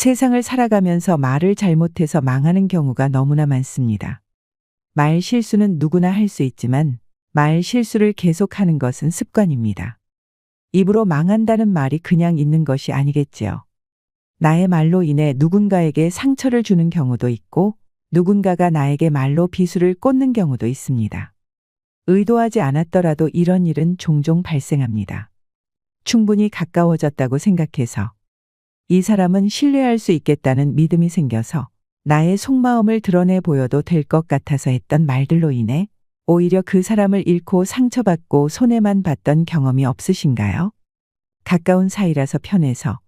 세상을 살아가면서 말을 잘못해서 망하는 경우가 너무나 많습니다. 말 실수는 누구나 할 수 있지만 말 실수를 계속하는 것은 습관입니다. 입으로 망한다는 말이 그냥 있는 것이 아니겠지요. 나의 말로 인해 누군가에게 상처를 주는 경우도 있고 누군가가 나에게 말로 비수를 꽂는 경우도 있습니다. 의도하지 않았더라도 이런 일은 종종 발생합니다. 충분히 가까워졌다고 생각해서 이 사람은 신뢰할 수 있겠다는 믿음이 생겨서 나의 속마음을 드러내 보여도 될 것 같아서 했던 말들로 인해 오히려 그 사람을 잃고 상처받고 손해만 봤던 경험이 없으신가요? 가까운 사이라서 편해서,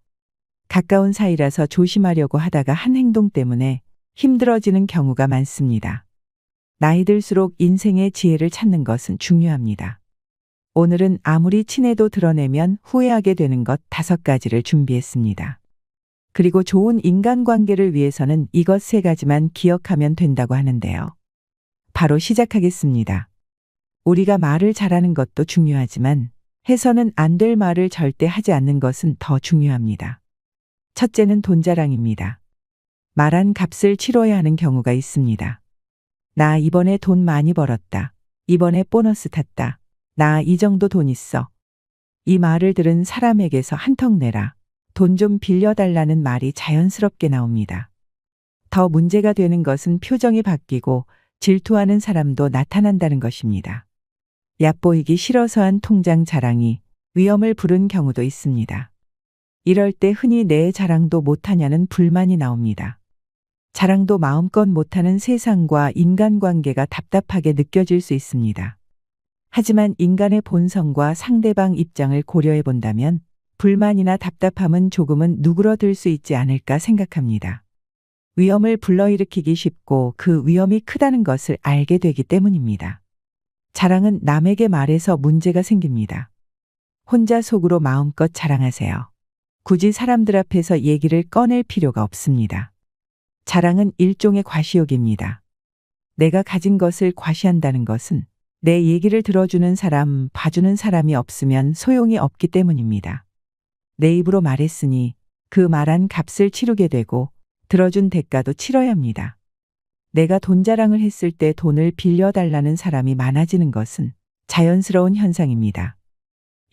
가까운 사이라서 조심하려고 하다가 한 행동 때문에 힘들어지는 경우가 많습니다. 나이 들수록 인생의 지혜를 찾는 것은 중요합니다. 오늘은 아무리 친해도 드러내면 후회하게 되는 것 5가지를 준비했습니다. 그리고 좋은 인간관계를 위해서는 이것 3가지만 기억하면 된다고 하는데요. 바로 시작하겠습니다. 우리가 말을 잘하는 것도 중요하지만 해서는 안 될 말을 절대 하지 않는 것은 더 중요합니다. 첫째는 돈 자랑입니다. 말한 값을 치러야 하는 경우가 있습니다. 나 이번에 돈 많이 벌었다. 이번에 보너스 탔다. 나 이 정도 돈 있어. 이 말을 들은 사람에게서 한턱 내라. 돈 좀 빌려달라는 말이 자연스럽게 나옵니다. 더 문제가 되는 것은 표정이 바뀌고 질투하는 사람도 나타난다는 것입니다. 얕보이기 싫어서 한 통장 자랑이 위험을 부른 경우도 있습니다. 이럴 때 흔히 내 자랑도 못하냐는 불만이 나옵니다. 자랑도 마음껏 못하는 세상과 인간관계가 답답하게 느껴질 수 있습니다. 하지만 인간의 본성과 상대방 입장을 고려해 본다면 불만이나 답답함은 조금은 누그러들 수 있지 않을까 생각합니다. 위험을 불러일으키기 쉽고 그 위험이 크다는 것을 알게 되기 때문입니다. 자랑은 남에게 말해서 문제가 생깁니다. 혼자 속으로 마음껏 자랑하세요. 굳이 사람들 앞에서 얘기를 꺼낼 필요가 없습니다. 자랑은 일종의 과시욕입니다. 내가 가진 것을 과시한다는 것은 내 얘기를 들어주는 사람, 봐주는 사람이 없으면 소용이 없기 때문입니다. 내 입으로 말했으니 그 말한 값을 치르게 되고 들어준 대가도 치러야 합니다. 내가 돈 자랑을 했을 때 돈을 빌려달라는 사람이 많아지는 것은 자연스러운 현상입니다.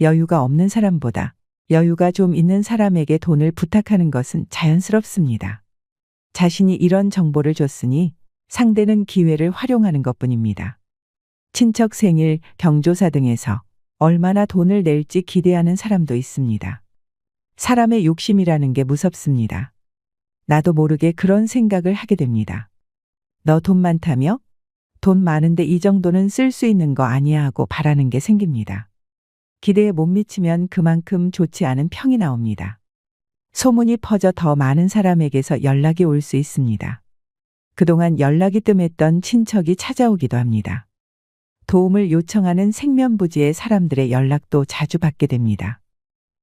여유가 없는 사람보다 여유가 좀 있는 사람에게 돈을 부탁하는 것은 자연스럽습니다. 자신이 이런 정보를 줬으니 상대는 기회를 활용하는 것뿐입니다. 친척 생일, 경조사 등에서 얼마나 돈을 낼지 기대하는 사람도 있습니다. 사람의 욕심이라는 게 무섭습니다. 나도 모르게 그런 생각을 하게 됩니다. 너 돈 많다며? 돈 많은데 이 정도는 쓸 수 있는 거 아니야 하고 바라는 게 생깁니다. 기대에 못 미치면 그만큼 좋지 않은 평이 나옵니다. 소문이 퍼져 더 많은 사람에게서 연락이 올 수 있습니다. 그동안 연락이 뜸했던 친척이 찾아오기도 합니다. 도움을 요청하는 생면부지의 사람들의 연락도 자주 받게 됩니다.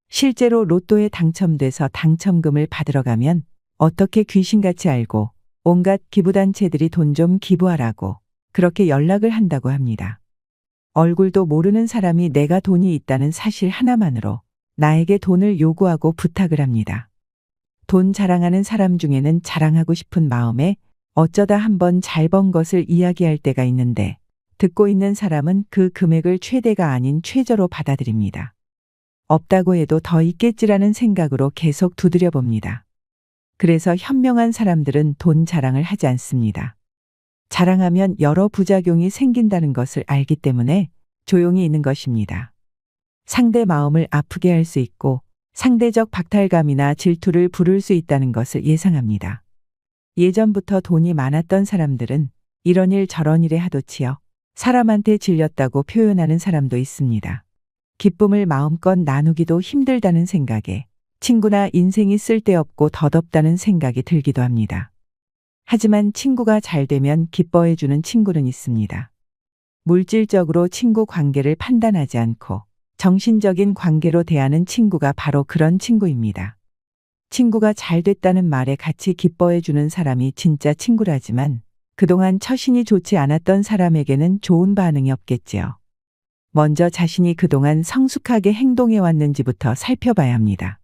실제로 로또에 당첨돼서 당첨금을 받으러 가면 어떻게 귀신같이 알고 온갖 기부단체들이 돈 좀 기부하라고 그렇게 연락을 한다고 합니다. 얼굴도 모르는 사람이 내가 돈이 있다는 사실 하나만으로 나에게 돈을 요구하고 부탁을 합니다. 돈 자랑하는 사람 중에는 자랑하고 싶은 마음에 어쩌다 한번 잘 번 것을 이야기할 때가 있는데 듣고 있는 사람은 그 금액을 최대가 아닌 최저로 받아들입니다. 없다고 해도 더 있겠지라는 생각으로 계속 두드려 봅니다. 그래서 현명한 사람들은 돈 자랑을 하지 않습니다. 자랑하면 여러 부작용이 생긴다는 것을 알기 때문에 조용히 있는 것입니다. 상대 마음을 아프게 할 수 있고 상대적 박탈감이나 질투를 부를 수 있다는 것을 예상합니다. 예전부터 돈이 많았던 사람들은 이런 일 저런 일에 하도치여 사람한테 질렸다고 표현하는 사람도 있습니다. 기쁨을 마음껏 나누기도 힘들다는 생각에 친구나 인생이 쓸데없고 덧없다는 생각이 들기도 합니다. 하지만 친구가 잘 되면 기뻐해주는 친구는 있습니다. 물질적으로 친구 관계를 판단하지 않고 정신적인 관계로 대하는 친구가 바로 그런 친구입니다. 친구가 잘 됐다는 말에 같이 기뻐해주는 사람이 진짜 친구라지만 그동안 처신이 좋지 않았던 사람에게는 좋은 반응이 없겠지요. 먼저 자신이 그동안 성숙하게 행동해 왔는지부터 살펴봐야 합니다.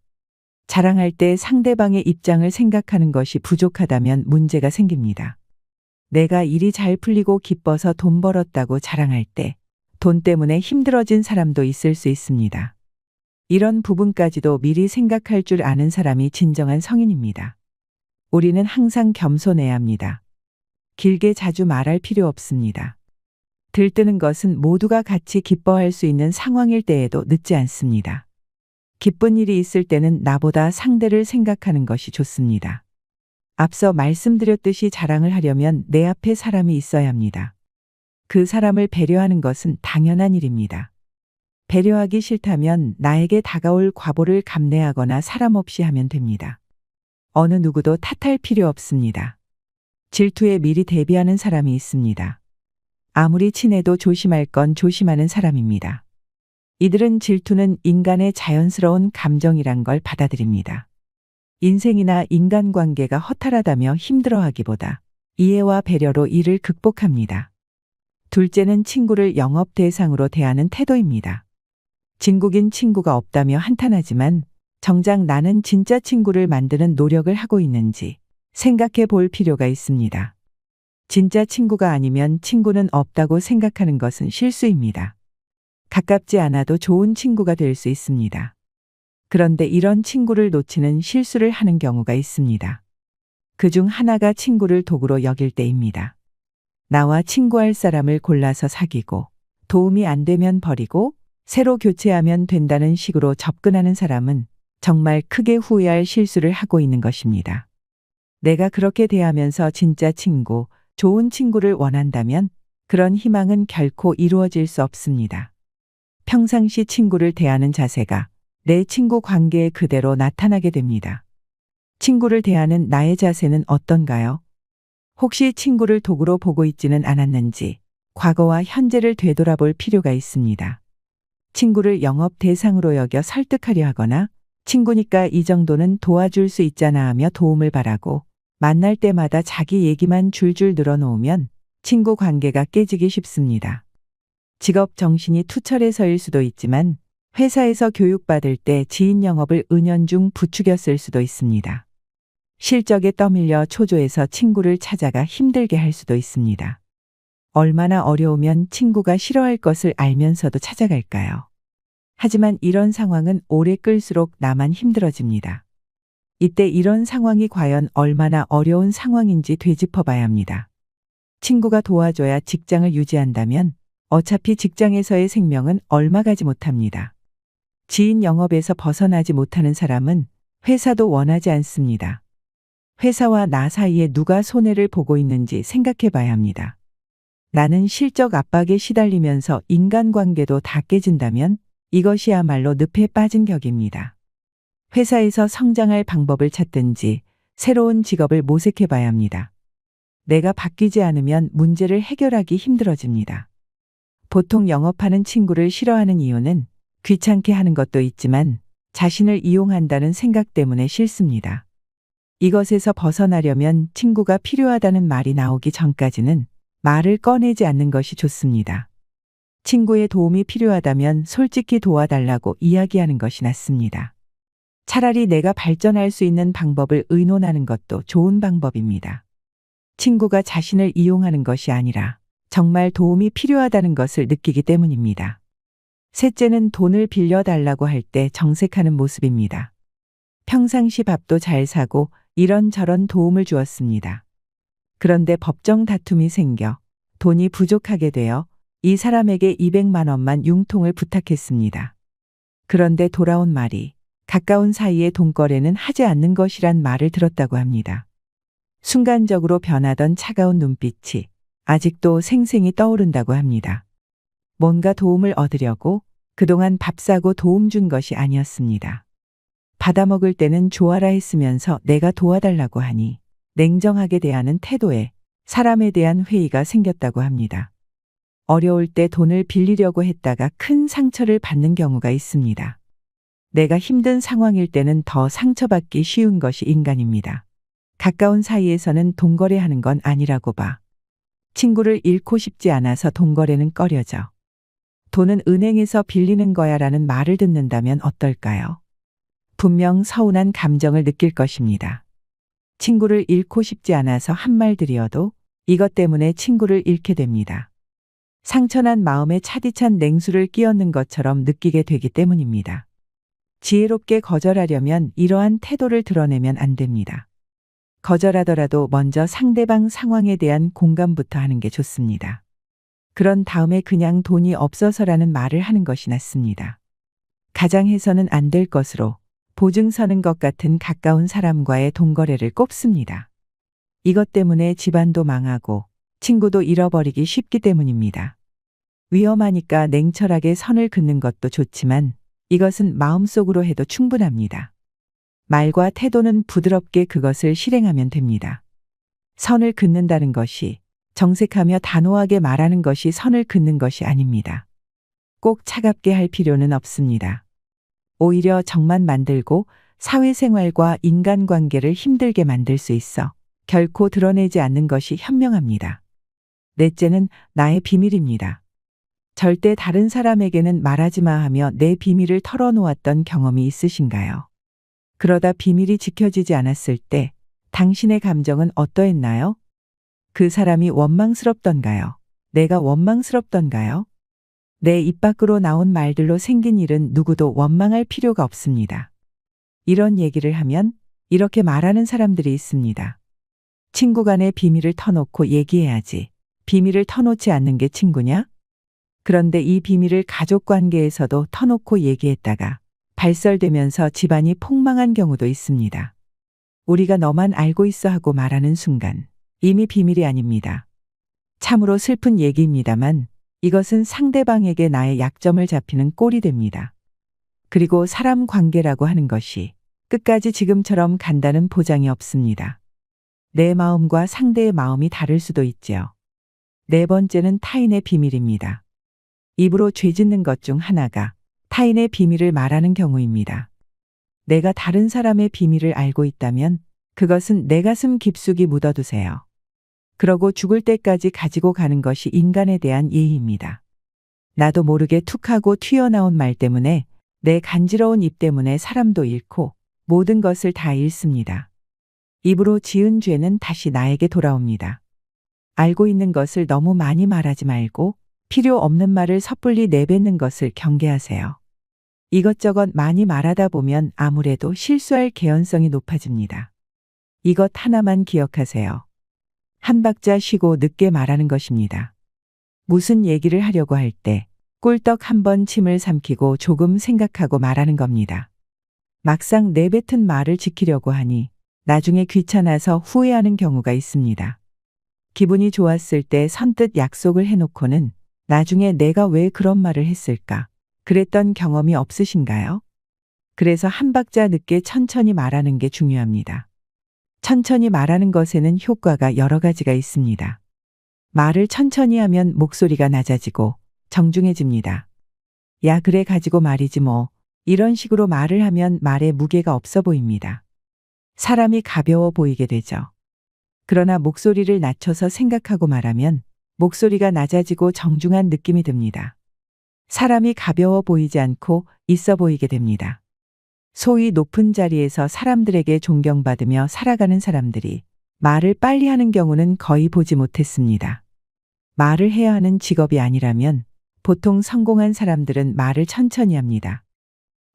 자랑할 때 상대방의 입장을 생각하는 것이 부족하다면 문제가 생깁니다. 내가 일이 잘 풀리고 기뻐서 돈 벌었다고 자랑할 때 돈 때문에 힘들어진 사람도 있을 수 있습니다. 이런 부분까지도 미리 생각할 줄 아는 사람이 진정한 성인입니다. 우리는 항상 겸손해야 합니다. 길게 자주 말할 필요 없습니다. 들뜨는 것은 모두가 같이 기뻐할 수 있는 상황일 때에도 늦지 않습니다. 기쁜 일이 있을 때는 나보다 상대를 생각하는 것이 좋습니다. 앞서 말씀드렸듯이 자랑을 하려면 내 앞에 사람이 있어야 합니다. 그 사람을 배려하는 것은 당연한 일입니다. 배려하기 싫다면 나에게 다가올 과보를 감내하거나 사람 없이 하면 됩니다. 어느 누구도 탓할 필요 없습니다. 질투에 미리 대비하는 사람이 있습니다. 아무리 친해도 조심할 건 조심하는 사람입니다. 이들은 질투는 인간의 자연스러운 감정이란 걸 받아들입니다. 인생이나 인간관계가 허탈하다며 힘들어하기보다 이해와 배려로 이를 극복합니다. 둘째는 친구를 영업 대상으로 대하는 태도입니다. 진국인 친구가 없다며 한탄하지만 정작 나는 진짜 친구를 만드는 노력을 하고 있는지 생각해 볼 필요가 있습니다. 진짜 친구가 아니면 친구는 없다고 생각하는 것은 실수입니다. 가깝지 않아도 좋은 친구가 될 수 있습니다. 그런데 이런 친구를 놓치는 실수를 하는 경우가 있습니다. 그중 하나가 친구를 도구로 여길 때입니다. 나와 친구할 사람을 골라서 사귀고 도움이 안 되면 버리고 새로 교체하면 된다는 식으로 접근하는 사람은 정말 크게 후회할 실수를 하고 있는 것입니다. 내가 그렇게 대하면서 진짜 친구, 좋은 친구를 원한다면 그런 희망은 결코 이루어질 수 없습니다. 평상시 친구를 대하는 자세가 내 친구 관계에 그대로 나타나게 됩니다. 친구를 대하는 나의 자세는 어떤가요? 혹시 친구를 도구로 보고 있지는 않았는지 과거와 현재를 되돌아볼 필요가 있습니다. 친구를 영업 대상으로 여겨 설득하려 하거나 친구니까 이 정도는 도와줄 수 있잖아 하며 도움을 바라고 만날 때마다 자기 얘기만 줄줄 늘어놓으면 친구 관계가 깨지기 쉽습니다. 직업 정신이 투철해서일 수도 있지만 회사에서 교육받을 때 지인 영업을 은연중 부추겼을 수도 있습니다. 실적에 떠밀려 초조해서 친구를 찾아가 힘들게 할 수도 있습니다. 얼마나 어려우면 친구가 싫어할 것을 알면서도 찾아갈까요? 하지만 이런 상황은 오래 끌수록 나만 힘들어집니다. 이때 이런 상황이 과연 얼마나 어려운 상황인지 되짚어봐야 합니다. 친구가 도와줘야 직장을 유지한다면 어차피 직장에서의 생명은 얼마 가지 못합니다. 지인 영업에서 벗어나지 못하는 사람은 회사도 원하지 않습니다. 회사와 나 사이에 누가 손해를 보고 있는지 생각해 봐야 합니다. 나는 실적 압박에 시달리면서 인간관계도 다 깨진다면 이것이야말로 늪에 빠진 격입니다. 회사에서 성장할 방법을 찾든지 새로운 직업을 모색해 봐야 합니다. 내가 바뀌지 않으면 문제를 해결하기 힘들어집니다. 보통 영업하는 친구를 싫어하는 이유는 귀찮게 하는 것도 있지만 자신을 이용한다는 생각 때문에 싫습니다. 이것에서 벗어나려면 친구가 필요하다는 말이 나오기 전까지는 말을 꺼내지 않는 것이 좋습니다. 친구의 도움이 필요하다면 솔직히 도와달라고 이야기하는 것이 낫습니다. 차라리 내가 발전할 수 있는 방법을 의논하는 것도 좋은 방법입니다. 친구가 자신을 이용하는 것이 아니라 정말 도움이 필요하다는 것을 느끼기 때문입니다. 셋째는 돈을 빌려달라고 할 때 정색하는 모습입니다. 평상시 밥도 잘 사고 이런저런 도움을 주었습니다. 그런데 법정 다툼이 생겨 돈이 부족하게 되어 이 사람에게 200만 원만 융통을 부탁했습니다. 그런데 돌아온 말이 가까운 사이의 돈거래는 하지 않는 것이란 말을 들었다고 합니다. 순간적으로 변하던 차가운 눈빛이 아직도 생생히 떠오른다고 합니다. 뭔가 도움을 얻으려고 그동안 밥 사고 도움 준 것이 아니었습니다. 받아먹을 때는 좋아라 했으면서 내가 도와달라고 하니 냉정하게 대하는 태도에 사람에 대한 회의가 생겼다고 합니다. 어려울 때 돈을 빌리려고 했다가 큰 상처를 받는 경우가 있습니다. 내가 힘든 상황일 때는 더 상처받기 쉬운 것이 인간입니다. 가까운 사이에서는 돈거래하는 건 아니라고 봐. 친구를 잃고 싶지 않아서 돈거래는 꺼려져. 돈은 은행에서 빌리는 거야 라는 말을 듣는다면 어떨까요? 분명 서운한 감정을 느낄 것입니다. 친구를 잃고 싶지 않아서 한 말들이어도 이것 때문에 친구를 잃게 됩니다. 상처난 마음에 차디찬 냉수를 끼얹는 것처럼 느끼게 되기 때문입니다. 지혜롭게 거절하려면 이러한 태도를 드러내면 안 됩니다. 거절하더라도 먼저 상대방 상황에 대한 공감부터 하는 게 좋습니다. 그런 다음에 그냥 돈이 없어서라는 말을 하는 것이 낫습니다. 가장 해서는 안 될 것으로 보증 서는 것 같은 가까운 사람과의 동거래를 꼽습니다. 이것 때문에 집안도 망하고 친구도 잃어버리기 쉽기 때문입니다. 위험하니까 냉철하게 선을 긋는 것도 좋지만 이것은 마음속으로 해도 충분합니다. 말과 태도는 부드럽게 그것을 실행하면 됩니다. 선을 긋는다는 것이 정색하며 단호하게 말하는 것이 선을 긋는 것이 아닙니다. 꼭 차갑게 할 필요는 없습니다. 오히려 정만 만들고 사회생활과 인간관계를 힘들게 만들 수 있어 결코 드러내지 않는 것이 현명합니다. 넷째는 나의 비밀입니다. 절대 다른 사람에게는 말하지 마 하며 내 비밀을 털어놓았던 경험이 있으신가요? 그러다 비밀이 지켜지지 않았을 때 당신의 감정은 어떠했나요? 그 사람이 원망스럽던가요? 내가 원망스럽던가요? 내 입 밖으로 나온 말들로 생긴 일은 누구도 원망할 필요가 없습니다. 이런 얘기를 하면 이렇게 말하는 사람들이 있습니다. 친구 간의 비밀을 터놓고 얘기해야지. 비밀을 터놓지 않는 게 친구냐? 그런데 이 비밀을 가족 관계에서도 터놓고 얘기했다가 발설되면서 집안이 폭망한 경우도 있습니다. 우리가 너만 알고 있어 하고 말하는 순간 이미 비밀이 아닙니다. 참으로 슬픈 얘기입니다만 이것은 상대방에게 나의 약점을 잡히는 꼴이 됩니다. 그리고 사람 관계라고 하는 것이 끝까지 지금처럼 간다는 보장이 없습니다. 내 마음과 상대의 마음이 다를 수도 있지요. 네 번째는 타인의 비밀입니다. 입으로 죄짓는 것 중 하나가 타인의 비밀을 말하는 경우입니다. 내가 다른 사람의 비밀을 알고 있다면 그것은 내 가슴 깊숙이 묻어두세요. 그러고 죽을 때까지 가지고 가는 것이 인간에 대한 예의입니다. 나도 모르게 툭하고 튀어나온 말 때문에 내 간지러운 입 때문에 사람도 잃고 모든 것을 다 잃습니다. 입으로 지은 죄는 다시 나에게 돌아옵니다. 알고 있는 것을 너무 많이 말하지 말고 필요 없는 말을 섣불리 내뱉는 것을 경계하세요. 이것저것 많이 말하다 보면 아무래도 실수할 개연성이 높아집니다. 이것 하나만 기억하세요. 한 박자 쉬고 늦게 말하는 것입니다. 무슨 얘기를 하려고 할 때 꿀떡 한번 침을 삼키고 조금 생각하고 말하는 겁니다. 막상 내뱉은 말을 지키려고 하니 나중에 귀찮아서 후회하는 경우가 있습니다. 기분이 좋았을 때 선뜻 약속을 해놓고는 나중에 내가 왜 그런 말을 했을까? 그랬던 경험이 없으신가요? 그래서 한 박자 늦게 천천히 말하는 게 중요합니다. 천천히 말하는 것에는 효과가 여러 가지가 있습니다. 말을 천천히 하면 목소리가 낮아지고 정중해집니다. 야, 그래 가지고 말이지 뭐. 이런 식으로 말을 하면 말에 무게가 없어 보입니다. 사람이 가벼워 보이게 되죠. 그러나 목소리를 낮춰서 생각하고 말하면 목소리가 낮아지고 정중한 느낌이 듭니다. 사람이 가벼워 보이지 않고 있어 보이게 됩니다. 소위 높은 자리에서 사람들에게 존경받으며 살아가는 사람들이 말을 빨리 하는 경우는 거의 보지 못했습니다. 말을 해야 하는 직업이 아니라면 보통 성공한 사람들은 말을 천천히 합니다.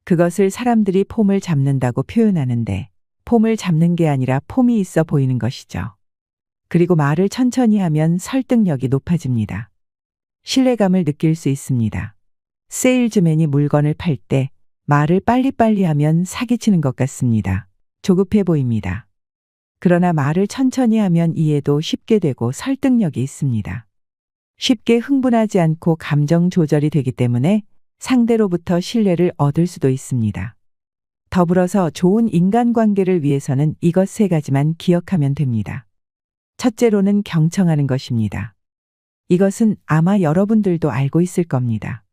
그것을 사람들이 폼을 잡는다고 표현하는데 폼을 잡는 게 아니라 폼이 있어 보이는 것이죠. 그리고 말을 천천히 하면 설득력이 높아집니다. 신뢰감을 느낄 수 있습니다. 세일즈맨이 물건을 팔 때 말을 빨리빨리 하면 사기치는 것 같습니다. 조급해 보입니다. 그러나 말을 천천히 하면 이해도 쉽게 되고 설득력이 있습니다. 쉽게 흥분하지 않고 감정 조절이 되기 때문에 상대로부터 신뢰를 얻을 수도 있습니다. 더불어서 좋은 인간관계를 위해서는 이것 세 가지만 기억하면 됩니다. 첫째로는 경청하는 것입니다. 이것은 아마 여러분들도 알고 있을 겁니다.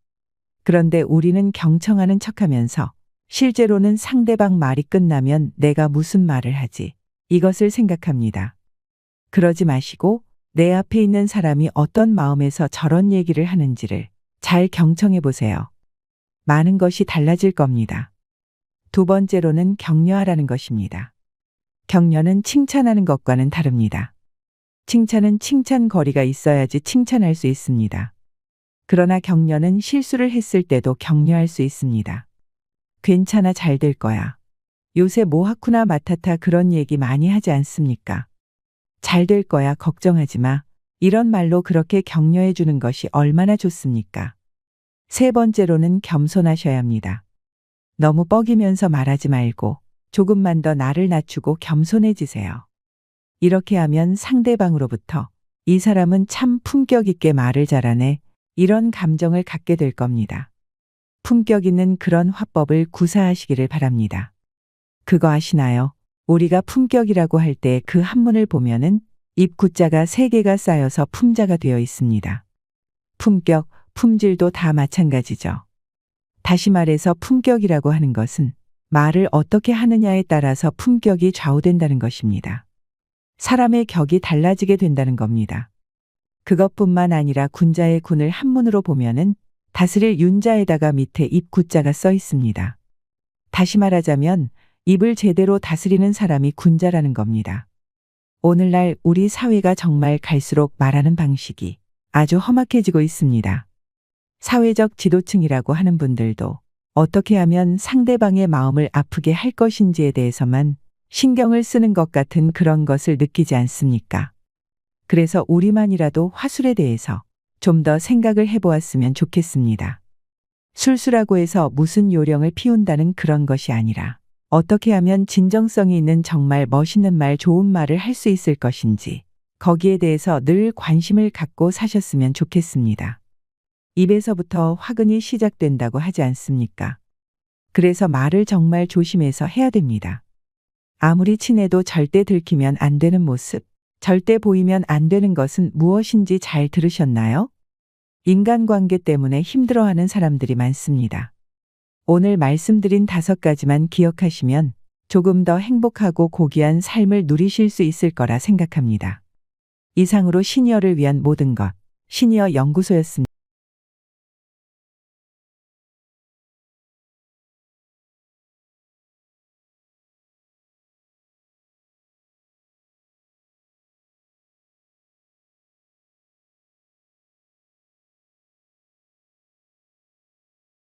그런데 우리는 경청하는 척하면서 실제로는 상대방 말이 끝나면 내가 무슨 말을 하지? 이것을 생각합니다. 그러지 마시고 내 앞에 있는 사람이 어떤 마음에서 저런 얘기를 하는지를 잘 경청해 보세요. 많은 것이 달라질 겁니다. 두 번째로는 격려하라는 것입니다. 격려는 칭찬하는 것과는 다릅니다. 칭찬은 칭찬거리가 있어야지 칭찬할 수 있습니다. 그러나 격려는 실수를 했을 때도 격려할 수 있습니다. 괜찮아, 잘 될 거야. 요새 뭐 하쿠나 마타타 그런 얘기 많이 하지 않습니까? 잘 될 거야, 걱정하지 마. 이런 말로 그렇게 격려해 주는 것이 얼마나 좋습니까? 세 번째로는 겸손하셔야 합니다. 너무 뻐기면서 말하지 말고 조금만 더 나를 낮추고 겸손해지세요. 이렇게 하면 상대방으로부터 이 사람은 참 품격 있게 말을 잘하네, 이런 감정을 갖게 될 겁니다. 품격 있는 그런 화법을 구사하시기를 바랍니다. 그거 아시나요? 우리가 품격이라고 할 때 그 한문을 보면은 입구자가 3개가 쌓여서 품자가 되어 있습니다. 품격, 품질도 다 마찬가지죠. 다시 말해서 품격이라고 하는 것은 말을 어떻게 하느냐에 따라서 품격이 좌우된다는 것입니다. 사람의 격이 달라지게 된다는 겁니다. 그것뿐만 아니라 군자의 군을 한문으로 보면은 다스릴 윤자에다가 밑에 입구자가 써 있습니다. 다시 말하자면 입을 제대로 다스리는 사람이 군자라는 겁니다. 오늘날 우리 사회가 정말 갈수록 말하는 방식이 아주 험악해지고 있습니다. 사회적 지도층이라고 하는 분들도 어떻게 하면 상대방의 마음을 아프게 할 것인지에 대해서만 신경을 쓰는 것 같은 그런 것을 느끼지 않습니까? 그래서 우리만이라도 화술에 대해서 좀 더 생각을 해보았으면 좋겠습니다. 술수라고 해서 무슨 요령을 피운다는 그런 것이 아니라 어떻게 하면 진정성이 있는 정말 멋있는 말, 좋은 말을 할 수 있을 것인지 거기에 대해서 늘 관심을 갖고 사셨으면 좋겠습니다. 입에서부터 화근이 시작된다고 하지 않습니까? 그래서 말을 정말 조심해서 해야 됩니다. 아무리 친해도 절대 들키면 안 되는 모습, 절대 보이면 안 되는 것은 무엇인지 잘 들으셨나요? 인간관계 때문에 힘들어하는 사람들이 많습니다. 오늘 말씀드린 5가지만 기억하시면 조금 더 행복하고 고귀한 삶을 누리실 수 있을 거라 생각합니다. 이상으로 시니어를 위한 모든 것, 시니어 연구소였습니다.